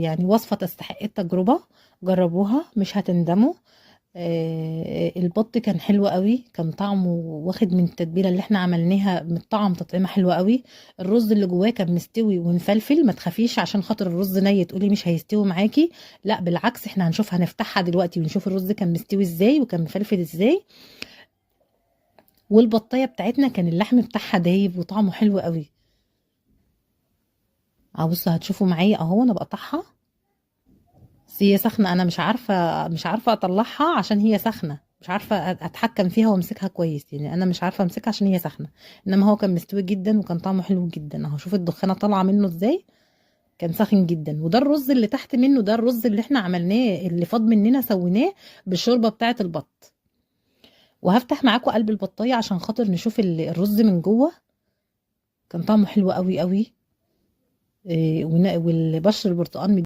يعني وصفة تستحق التجربة، جربوها مش هتندموا. البط كان حلو قوي، كان طعمه واخد من التتبيله اللي احنا عملناها، من الطعم تطعيمه حلوه قوي. الرز اللي جواه كان مستوي ومفلفل، ما تخافيش عشان خاطر الرز ني تقولي مش هيستوي معاكي، لا بالعكس، احنا هنشوف، هنفتحها دلوقتي ونشوف الرز كان مستوي ازاي وكان مفلفل ازاي. والبطايه بتاعتنا كان اللحم بتاعها دايب وطعمه حلو قوي. بصوا هتشوفوا معايا اهو انا بقطعها، بس هي سخنة، أنا مش عارفة أطلعها عشان هي سخنة، مش عارفة أتحكم فيها وأمسكها كويس، يعني أنا مش عارفة أمسكها عشان هي سخنة. إنما هو كان مستوي جدا وكان طعمه حلو جدا أهو، شوف الدخانة طالعة منه إزاي، كان ساخن جدا. وده الرز اللي تحت منه، ده الرز اللي إحنا عملناه اللي فاض مننا سويناه بالشوربة بتاعة البط. وهفتح معاكم قلب البطاية عشان خاطر نشوف الرز من جوه، كان طعمه حلو قوي قوي. والبشر البرتقال